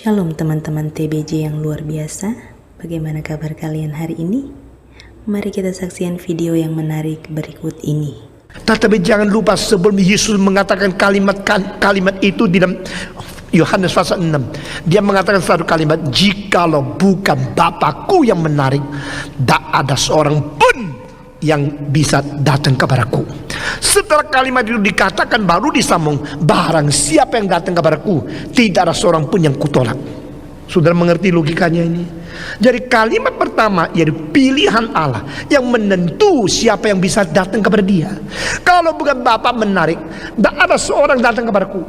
Shalom teman-teman TBJ yang luar biasa. Bagaimana kabar kalian hari ini? Mari kita saksikan video yang menarik berikut ini. Tetapi jangan lupa sebelum Yesus mengatakan kalimat itu di dalam Yohanes pasal 6, dia mengatakan satu kalimat, jikalau bukan Bapakku yang menarik, tak ada seorang pun yang bisa datang kepadaku. Setelah kalimat itu dikatakan, baru disambung, barang siapa yang datang kepadaku, tidak ada seorang pun yang kutolak. Saudara mengerti logikanya ini? Jadi kalimat pertama yaitu pilihan Allah yang menentu siapa yang bisa datang kepada dia. Kalau bukan Bapa menarik, tak ada seorang datang kepadaku.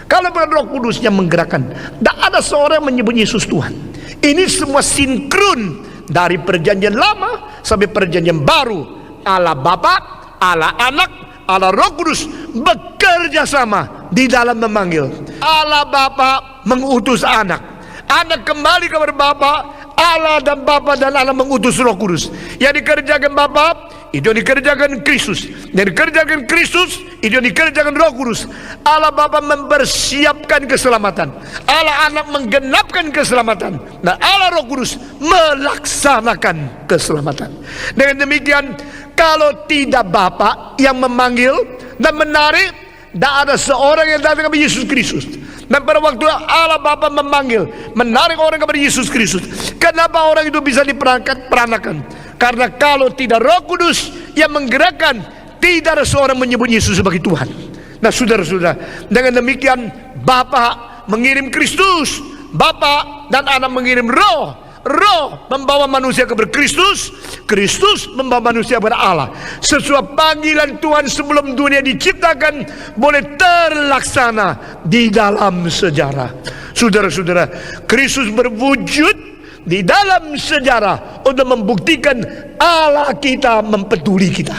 Kalau bukan Roh Kudus yang menggerakkan, tak ada seorang yang menyebut Yesus Tuhan. Ini semua sinkron dari perjanjian lama sampai perjanjian baru. Allah Bapa, Allah Anak, Allah Roh Kudus bekerja sama di dalam memanggil. Allah Bapa mengutus Anak, Anak kembali kepada Bapa, Allah dan Bapa dan Allah mengutus Roh Kudus. Yang dikerjakan Bapa, itu yang dikerjakan Kristus. Yang dikerjakan Kristus, itu yang dikerjakan Roh Kudus. Allah Bapa mempersiapkan keselamatan, Allah Anak menggenapkan keselamatan, dan Allah Roh Kudus melaksanakan keselamatan. Dengan demikian, kalau tidak Bapa yang memanggil dan menarik, tidak ada seorang yang datang kepada Yesus Kristus. Dan pada waktu Allah Bapa memanggil, menarik orang kepada Yesus Kristus, kenapa orang itu bisa diperanakan? Karena kalau tidak Roh Kudus yang menggerakkan, tidak ada seorang menyebut Yesus sebagai Tuhan. Nah saudara-saudara, dengan demikian Bapa mengirim Kristus, Bapa dan Anak mengirim Roh. Roh membawa manusia kepada Kristus, Kristus membawa manusia kepada Allah. Sesuai panggilan Tuhan sebelum dunia diciptakan boleh terlaksana di dalam sejarah. Saudara-saudara, Kristus berwujud di dalam sejarah untuk membuktikan Allah kita mempeduli kita.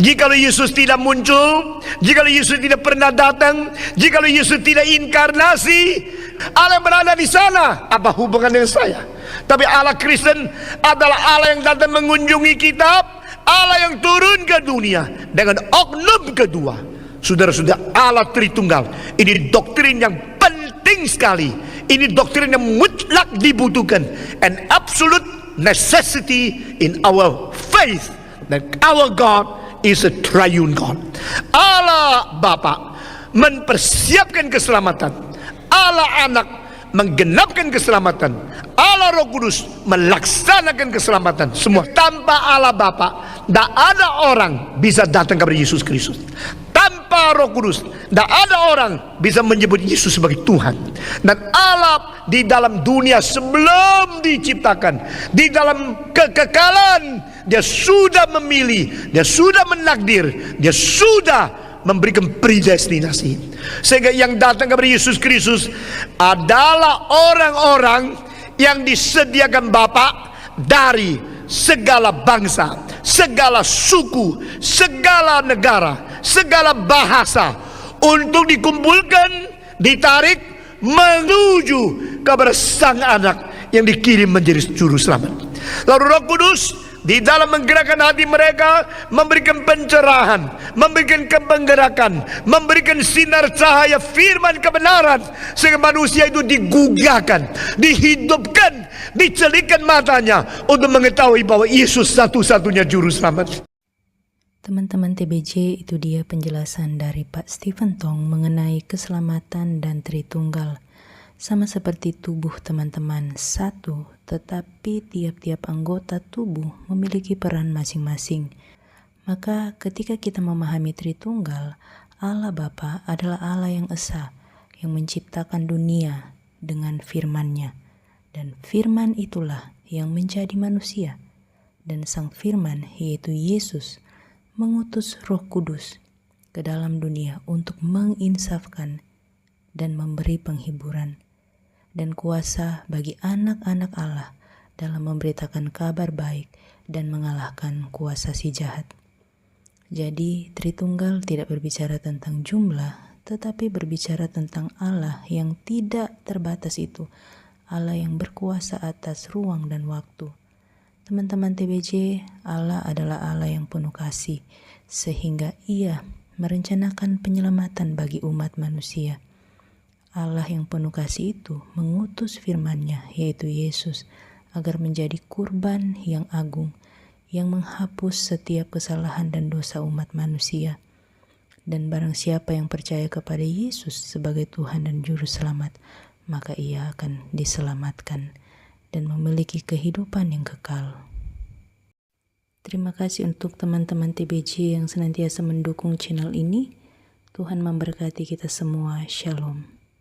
Jikalau Yesus tidak muncul, jikalau Yesus tidak pernah datang, jikalau Yesus tidak inkarnasi, Allah yang berada di sana, apa hubungan dengan saya? Tapi Allah Kristen adalah Allah yang datang mengunjungi kita, Allah yang turun ke dunia dengan oknum kedua. Saudara-saudara, Allah Tritunggal. Ini doktrin yang penting sekali. Ini doktrin yang mutlak dibutuhkan, an absolute necessity in our faith, that our God is a triune God. Allah Bapa mempersiapkan keselamatan, Allah Anak menggenapkan keselamatan, Allah Roh Kudus melaksanakan keselamatan. Semua tanpa Allah Bapa, tidak ada orang bisa datang kepada Yesus Kristus. Tanpa Roh Kudus, tidak ada orang bisa menyebut Yesus sebagai Tuhan. Dan Allah di dalam dunia sebelum diciptakan, di dalam kekekalan, Dia sudah memilih, Dia sudah menakdir, Dia sudah memberikan predestinasi. Sehingga yang datang kepada Yesus Kristus adalah orang-orang yang disediakan Bapa dari segala bangsa, segala suku, segala negara, segala bahasa, untuk dikumpulkan, ditarik menuju kepada Sang Anak yang dikirim menjadi juru selamat. Lalu Roh Kudus di dalam menggerakkan hati mereka, memberikan pencerahan, memberikan kepenggerakan, memberikan sinar cahaya firman kebenaran, sehingga manusia itu digugahkan, dihidupkan, dicelikan matanya untuk mengetahui bahwa Yesus satu-satunya juru selamat. Teman-teman TBJ, itu dia penjelasan dari Pak Stephen Tong mengenai keselamatan dan Tritunggal. Sama seperti tubuh teman-teman, satu, tetapi tiap-tiap anggota tubuh memiliki peran masing-masing. Maka ketika kita memahami Tritunggal, Allah Bapa adalah Allah yang esa, yang menciptakan dunia dengan firman-Nya. Dan firman itulah yang menjadi manusia. Dan sang firman, yaitu Yesus, mengutus Roh Kudus ke dalam dunia untuk menginsafkan dan memberi penghiburan dan kuasa bagi anak-anak Allah dalam memberitakan kabar baik dan mengalahkan kuasa si jahat. Jadi Tritunggal tidak berbicara tentang jumlah, tetapi berbicara tentang Allah yang tidak terbatas itu, Allah yang berkuasa atas ruang dan waktu. Teman-teman TBJ, Allah adalah Allah yang penuh kasih, sehingga Ia merencanakan penyelamatan bagi umat manusia. Allah yang penuh kasih itu mengutus firman-Nya, yaitu Yesus, agar menjadi kurban yang agung, yang menghapus setiap kesalahan dan dosa umat manusia. Dan barang siapa yang percaya kepada Yesus sebagai Tuhan dan Juru Selamat, maka ia akan diselamatkan dan memiliki kehidupan yang kekal. Terima kasih untuk teman-teman TBJ yang senantiasa mendukung channel ini. Tuhan memberkati kita semua. Shalom.